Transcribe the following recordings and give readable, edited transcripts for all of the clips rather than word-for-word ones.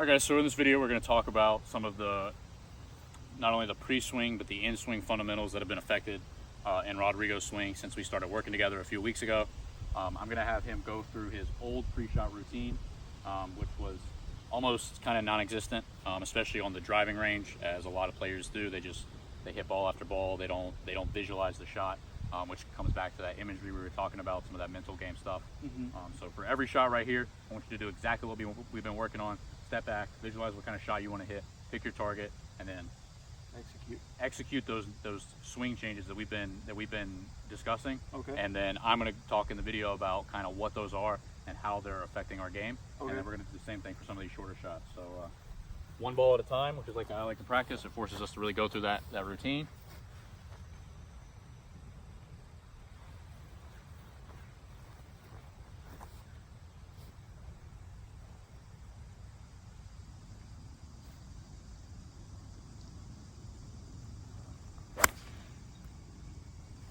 All right, guys, so in this video, we're going to talk about some of the, not only the pre-swing, but the in-swing fundamentals that have been affected in Rodrigo's swing since we started working together a few weeks ago. I'm going to have him go through his old pre-shot routine, which was almost kind of non-existent, especially on the driving range, as a lot of players do. They hit ball after ball. They don't visualize the shot, which comes back to that imagery we were talking about, some of that mental game stuff. So for every shot right here, I want you to do exactly what we've been working on. Step back, visualize what kind of shot you want to hit, pick your target, and then execute those swing changes that we've been discussing. Okay. And then I'm going to talk in the video about kind of what those are and how they're affecting our game. Okay. And then we're going to do the same thing for some of these shorter shots. So one ball at a time, which is like I like to practice. It forces us to really go through that routine.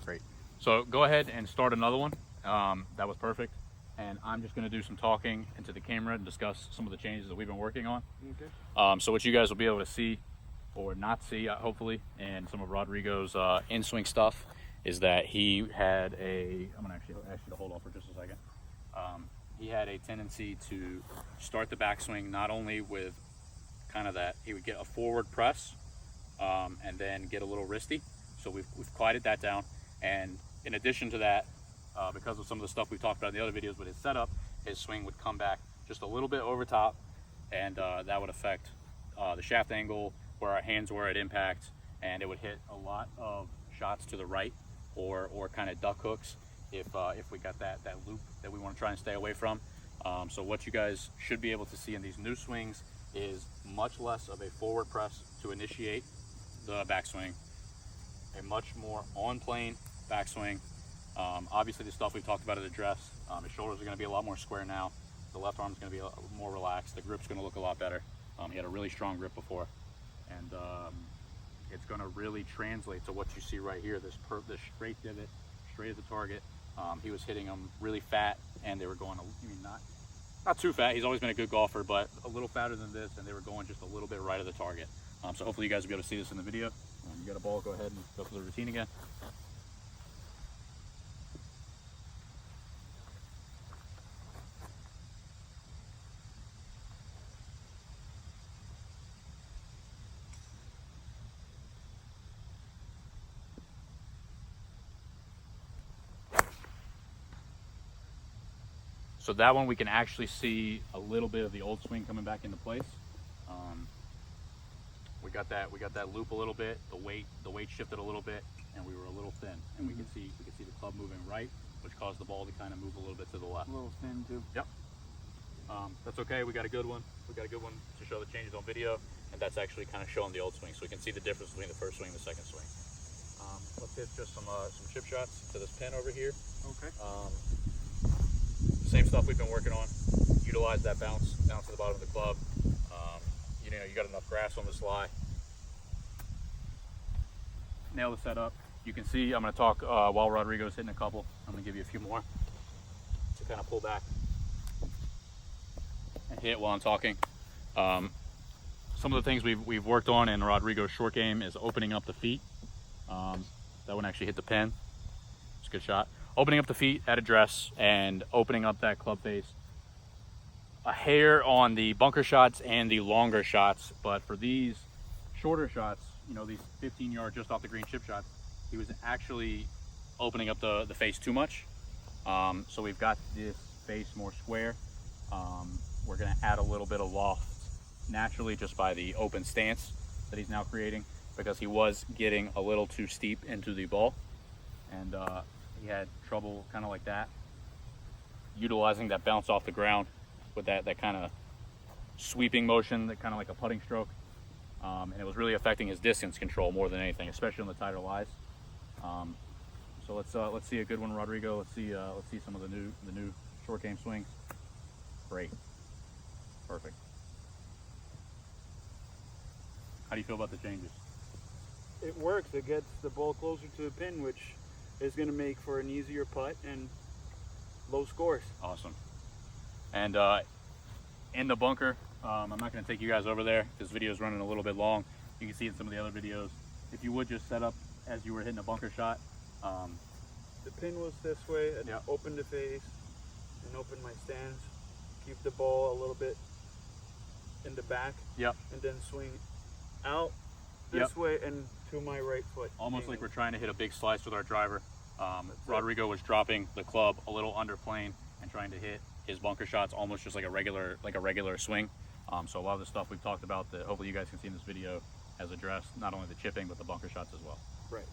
Great. So go ahead and start another one. That was perfect. And I'm just going to do some talking into the camera and discuss some of the changes that we've been working on. Okay. So what you guys will be able to see, or not see, hopefully, and some of Rodrigo's in-swing stuff is that he had I'm going to actually ask you to hold off for just a second. He had a tendency to start the backswing not only with kind of that, he would get a forward press and then get a little wristy. So we've quieted that down. And in addition to that, because of some of the stuff we've talked about in the other videos with his setup, his swing would come back just a little bit over top, and that would affect the shaft angle, where our hands were at impact, and it would hit a lot of shots to the right or kind of duck hooks if we got that loop that we want to try and stay away from. So what you guys should be able to see in these new swings is much less of a forward press to initiate the backswing, a much more on-plane backswing. Obviously the stuff we've talked about at the dress, his shoulders are going to be a lot more square now. The left arm is going to be more relaxed. The grip's going to look a lot better. He had a really strong grip before, and it's going to really translate to what you see right here, this straight divot, straight at the target. He was hitting them really fat, and they were going, not too fat. He's always been a good golfer, but a little fatter than this, and they were going just a little bit right of the target. So hopefully you guys will be able to see this in the video. You got a ball, go ahead and go through the routine again. So that one we can actually see a little bit of the old swing coming back into place. We got that loop a little bit. The weight shifted a little bit, and we were a little thin. And we could see the club moving right, which caused the ball to kind of move a little bit to the left. A little thin too. Yep. That's okay. We got a good one. We got a good one to show the changes on video, and that's actually kind of showing the old swing, so we can see the difference between the first swing and the second swing. Let's hit just some chip shots to this pin over here. Okay. Same stuff we've been working on. Utilize that bounce down to the bottom of the club. You got enough grass on this lie. Nail the setup. You can see I'm going to talk while Rodrigo's hitting a couple. I'm going to give you a few more to kind of pull back and hit while I'm talking. Some of the things we've worked on in Rodrigo's short game is opening up the feet. That one actually hit the pin. It's a good shot. Opening up the feet at address and opening up that club face. A hair on the bunker shots and the longer shots, but for these shorter shots, these 15-yard just off the green chip shots, he was actually opening up the face too much. So we've got this face more square. We're going to add a little bit of loft naturally just by the open stance that he's now creating, because he was getting a little too steep into the ball, and he had trouble kind of like that, utilizing that bounce off the ground with that kind of sweeping motion, that kind of like a putting stroke. And it was really affecting his distance control more than anything, especially on the tighter lies. So let's see a good one, Rodrigo. Let's see some of the new short game swings. Great, perfect. How do you feel about the changes? It works. It gets the ball closer to the pin, which is going to make for an easier putt and low scores. Awesome. And in the bunker, I'm not going to take you guys over there. This video is running a little bit long. You can see in some of the other videos. If you would just set up as you were hitting a bunker shot. The pin was this way, and Yep. open the face, and open my stance. Keep the ball a little bit in the back, Yep. and then swing out this Yep. way and to my right foot. Almost like aiming. we're trying to hit a big slice with our driver. Rodrigo was dropping the club a little under plane and trying to hit his bunker shots almost just like a regular swing. So a lot of the stuff we've talked about that hopefully you guys can see in this video has addressed not only the chipping but the bunker shots as well. Right.